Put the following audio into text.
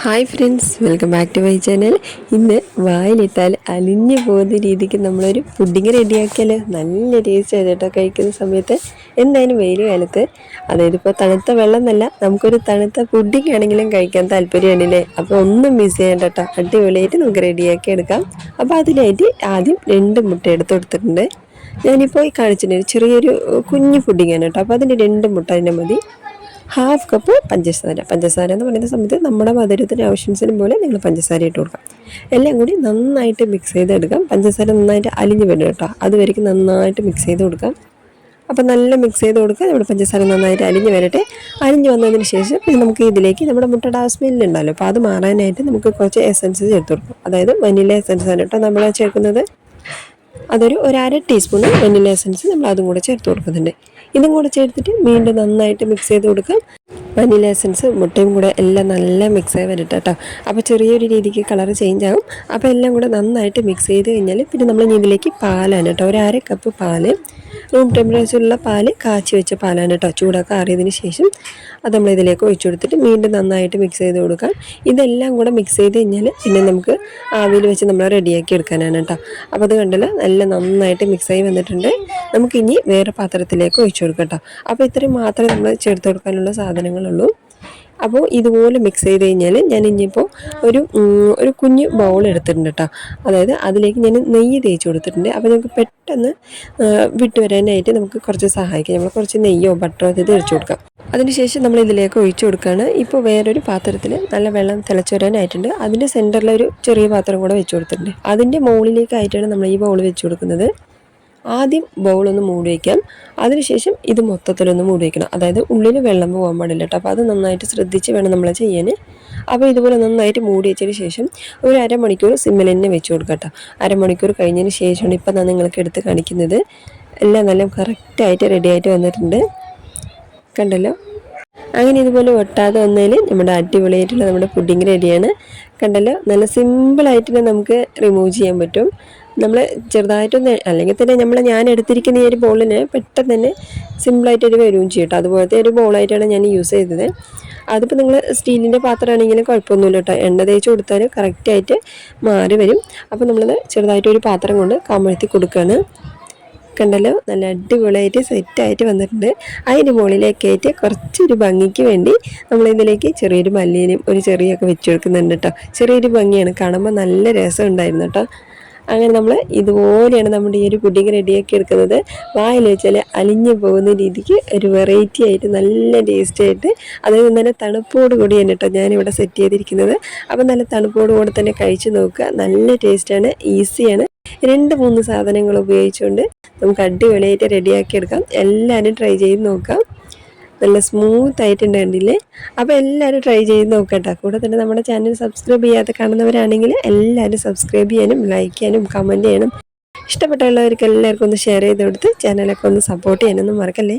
Hi friends, welcome back to my channel. ഇന്ന് വായിലിട്ടാൽ അലിഞ്ഞു പോകുന്ന രീതിക്ക് നമ്മളൊരു പുഡിങ് റെഡിയാക്കിയാൽ നല്ല ടേസ്റ്റ് ആയിട്ട് കേട്ടോ. കഴിക്കുന്ന സമയത്ത് എന്തായാലും വെയിൽ കാലത്ത്, അതായത് ഇപ്പോൾ തണുത്ത വെള്ളം എന്നല്ല, നമുക്കൊരു തണുത്ത പുഡിങ് ആണെങ്കിലും കഴിക്കാൻ താല്പര്യമാണില്ലേ. അപ്പോൾ ഒന്നും മിസ് ചെയ്യേണ്ട കേട്ടോ, അടിപൊളിയായിട്ട് നമുക്ക് റെഡിയാക്കി എടുക്കാം. അപ്പോൾ അതിനായിട്ട് ആദ്യം 2 മുട്ട എടുത്ത് കൊടുത്തിട്ടുണ്ട്. ഞാനിപ്പോൾ ഈ കാണിച്ചിട്ടുണ്ട് ചെറിയൊരു കുഞ്ഞു പുഡിങ്ങാണ് കേട്ടോ. അപ്പോൾ അതിൻ്റെ 2 മുട്ട തന്നെ മതി. ഹാഫ് കപ്പ് പഞ്ചസാര എന്ന് പറയുന്ന സമയത്ത് നമ്മുടെ മധുരത്തിന് ആവശ്യത്തിന് പോലെ നിങ്ങൾ പഞ്ചസാര ഇട്ട് കൊടുക്കാം. എല്ലാം കൂടി നന്നായിട്ട് മിക്സ് ചെയ്തെടുക്കാം. പഞ്ചസാര നന്നായിട്ട് അലിഞ്ഞ് വരും കേട്ടോ, അതുവരേക്കും നന്നായിട്ട് മിക്സ് ചെയ്ത് കൊടുക്കാം. അപ്പോൾ നല്ല മിക്സ് ചെയ്ത് കൊടുക്കുക. നമ്മുടെ പഞ്ചസാര നന്നായിട്ട് അലിഞ്ഞ് വരട്ടെ. അലിഞ്ഞ് വന്നതിന് ശേഷം പിന്നെ നമുക്ക് ഇതിലേക്ക് നമ്മുടെ മുട്ടയുടെ ആ സ്മെല്ലുണ്ടല്ലോ, അപ്പോൾ അത് മാറാനായിട്ട് നമുക്ക് കുറച്ച് എസൻസ് ചേർത്ത് കൊടുക്കാം. അതായത് വനില എസൻസ് ആണ് കേട്ടോ നമ്മൾ ചേർക്കുന്നത്. അതൊരു 1/2 ടീസ്പൂൺ വനില എസൻസ് നമ്മൾ അതും കൂടെ ചേർത്ത് കൊടുക്കുന്നുണ്ട്. ഇതും കൂടെ ചേർത്തിട്ട് വീണ്ടും നന്നായിട്ട് മിക്സ് ചെയ്ത് കൊടുക്കാം. വനില എസൻസ് മുട്ടയും കൂടെ എല്ലാം നല്ല മിക്സ് ആയി വരട്ടെ കേട്ടോ. അപ്പോൾ ചെറിയൊരു രീതിക്ക് കളർ ചേഞ്ച് ആകും. അപ്പോൾ എല്ലാം കൂടെ നന്നായിട്ട് മിക്സ് ചെയ്ത് കഴിഞ്ഞാൽ പിന്നെ നമ്മൾ ഇതിലേക്ക് പാലാണ് കേട്ടോ. 1/2 കപ്പ് പാല്, റൂം ടെമ്പറേച്ചറിലുള്ള പാല്, കാച്ചി വെച്ച പാലാണ് കേട്ടോ. ചൂടൊക്കെ ആറിയതിന് ശേഷം അത് നമ്മൾ ഇതിലേക്ക് ഒഴിച്ചു കൊടുത്തിട്ട് വീണ്ടും നന്നായിട്ട് മിക്സ് ചെയ്ത് കൊടുക്കാം. ഇതെല്ലാം കൂടെ മിക്സ് ചെയ്ത് കഴിഞ്ഞാൽ പിന്നെ നമുക്ക് ആവിയിൽ വെച്ച് നമ്മൾ റെഡിയാക്കി എടുക്കാനാണ് കേട്ടോ. അപ്പോൾ അത് കണ്ടല്ലോ, നല്ല നന്നായിട്ട് മിക്സായി വന്നിട്ടുണ്ട്. നമുക്കിനി വേറെ പാത്രത്തിലേക്ക് ഒഴിച്ചു കൊടുക്കാം കേട്ടോ. അപ്പോൾ ഇത്രയും മാത്രമേ നമ്മൾ ചേർത്ത് കൊടുക്കാനുള്ള സാധനങ്ങളുള്ളൂ. അപ്പോൾ ഇതുപോലെ മിക്സ് ചെയ്ത് കഴിഞ്ഞാൽ ഞാൻ ഇനിയിപ്പോൾ ഒരു കുഞ്ഞ് ബൗൾ എടുത്തിട്ടുണ്ട് കേട്ടോ. അതായത് അതിലേക്ക് ഞാൻ നെയ്യ് തേച്ച് കൊടുത്തിട്ടുണ്ട്. അപ്പോൾ നമുക്ക് പെട്ടെന്ന് വിട്ട് വരാനായിട്ട് നമുക്ക് കുറച്ച് സഹായിക്കാം. നമ്മൾ കുറച്ച് നെയ്യോ ബട്ടറോ ഇത് തേച്ച് കൊടുക്കാം. അതിനുശേഷം നമ്മൾ ഇതിലേക്ക് ഒഴിച്ചു കൊടുക്കുകയാണ്. ഇപ്പോൾ വേറൊരു പാത്രത്തിൽ നല്ല വെള്ളം തിളച്ച് വരാനായിട്ടുണ്ട്. അതിൻ്റെ സെൻറ്ററിലൊരു ചെറിയ പാത്രം കൂടെ വെച്ച് കൊടുത്തിട്ടുണ്ട്. അതിൻ്റെ മുകളിലേക്കായിട്ടാണ് നമ്മൾ ഈ ബൗൾ വെച്ച് കൊടുക്കുന്നത്. ആദ്യം ബൗളൊന്ന് മൂടി വയ്ക്കാം. അതിനുശേഷം ഇത് മൊത്തത്തിലൊന്ന് മൂടി വയ്ക്കണം. അതായത് ഉള്ളിൽ വെള്ളം പോകാൻ പാടില്ല കേട്ടോ. അപ്പോൾ അത് നന്നായിട്ട് ശ്രദ്ധിച്ച് വേണം നമ്മൾ ചെയ്യാൻ. അപ്പോൾ ഇതുപോലെ നന്നായിട്ട് മൂടി വെച്ചതിന് ശേഷം ഒരു അരമണിക്കൂർ സിമ്മിൽ തന്നെ വെച്ച് കൊടുക്കാം കേട്ടോ. അരമണിക്കൂർ കഴിഞ്ഞതിന് ശേഷമാണ് ഇപ്പം ഞാൻ നിങ്ങൾക്ക് എടുത്ത് കാണിക്കുന്നത്. എല്ലാം നല്ല കറക്റ്റായിട്ട് റെഡിയായിട്ട് വന്നിട്ടുണ്ട്, കണ്ടല്ലോ. അങ്ങനെ ഇതുപോലെ ഒട്ടാതെ വന്നതിൽ നമ്മുടെ അടിപൊളിയായിട്ടുള്ള നമ്മുടെ പുഡിങ് റെഡിയാണ്. കണ്ടല്ലോ, നല്ല സിമ്പിളായിട്ട് തന്നെ നമുക്ക് റിമൂവ് ചെയ്യാൻ പറ്റും. നമ്മൾ ചെറുതായിട്ടൊന്ന്, അല്ലെങ്കിൽ തന്നെ ഞാൻ എടുത്തിരിക്കുന്ന ഈ ഒരു ബോളിന് പെട്ടെന്ന് തന്നെ സിമ്പിളായിട്ടൊരു വരികയും ചെയ്യും കേട്ടോ. അതുപോലത്തെ ഒരു ബോളായിട്ടാണ് ഞാൻ യൂസ് ചെയ്തത്. അതിപ്പോൾ നിങ്ങൾ സ്റ്റീലിൻ്റെ പാത്രമാണെങ്കിലും കുഴപ്പമൊന്നുമില്ല കേട്ടോ. എണ്ണ തേച്ച് കൊടുത്താൽ കറക്റ്റായിട്ട് മാറി വരും. അപ്പോൾ നമ്മളത് ചെറുതായിട്ടൊരു പാത്രം കൊണ്ട് കമഴ്ത്തി കൊടുക്കുകയാണ്. കണ്ടല്ലോ, നല്ല അടിപൊളിയായിട്ട് സെറ്റായിട്ട് വന്നിട്ടുണ്ട്. അതിൻ്റെ മുകളിലേക്കായിട്ട് കുറച്ചൊരു ഭംഗിക്ക് വേണ്ടി നമ്മളിതിലേക്ക് ചെറിയൊരു മല്ലിയിലും ഒരു ചെറിയൊക്കെ വെച്ച് കൊടുക്കുന്നുണ്ട് കേട്ടോ. ചെറിയൊരു ഭംഗിയാണ്, കാണുമ്പോൾ നല്ല രസം ഉണ്ടായിരുന്നു കേട്ടോ. അങ്ങനെ നമ്മൾ ഇതുപോലെയാണ് നമ്മുടെ ഈ ഒരു പുഡിങ് റെഡിയാക്കി എടുക്കുന്നത്. വായിൽ വെച്ചാൽ അലിഞ്ഞു പോകുന്ന രീതിക്ക് ഒരു വെറൈറ്റി ആയിട്ട് നല്ല ടേസ്റ്റ് ആയിട്ട്, അതായത് നല്ല തണുപ്പോട് കൂടിയാണ് കേട്ടോ ഞാനിവിടെ സെറ്റ് ചെയ്തിരിക്കുന്നത്. അപ്പോൾ നല്ല തണുപ്പോട് കൂടെ തന്നെ കഴിച്ച് നോക്കുക. നല്ല ടേസ്റ്റാണ്, ഈസിയാണ്. 2-3 സാധനങ്ങൾ ഉപയോഗിച്ചുകൊണ്ട് നമുക്ക് അടിപൊളിയായിട്ട് റെഡിയാക്കി എടുക്കാം. എല്ലാവരും ട്രൈ ചെയ്ത് നോക്കാം. നല്ല സ്മൂത്ത് ആയിട്ടുണ്ട്, കണ്ടില്ലേ. അപ്പോൾ എല്ലാവരും ട്രൈ ചെയ്ത് നോക്കട്ടോ. കൂടെ തന്നെ നമ്മുടെ ചാനൽ സബ്സ്ക്രൈബ് ചെയ്യാതെ കാണുന്നവരാണെങ്കിൽ എല്ലാവരും സബ്സ്ക്രൈബ് ചെയ്യാനും ലൈക്ക് ചെയ്യാനും കമൻറ്റ് ചെയ്യണം. ഇഷ്ടപ്പെട്ടുള്ളവർക്ക് എല്ലാവർക്കും ഒന്ന് ഷെയർ ചെയ്ത് കൊടുത്ത് ചാനലൊക്കെ ഒന്ന് സപ്പോർട്ട് ചെയ്യാനൊന്നും മറക്കല്ലേ.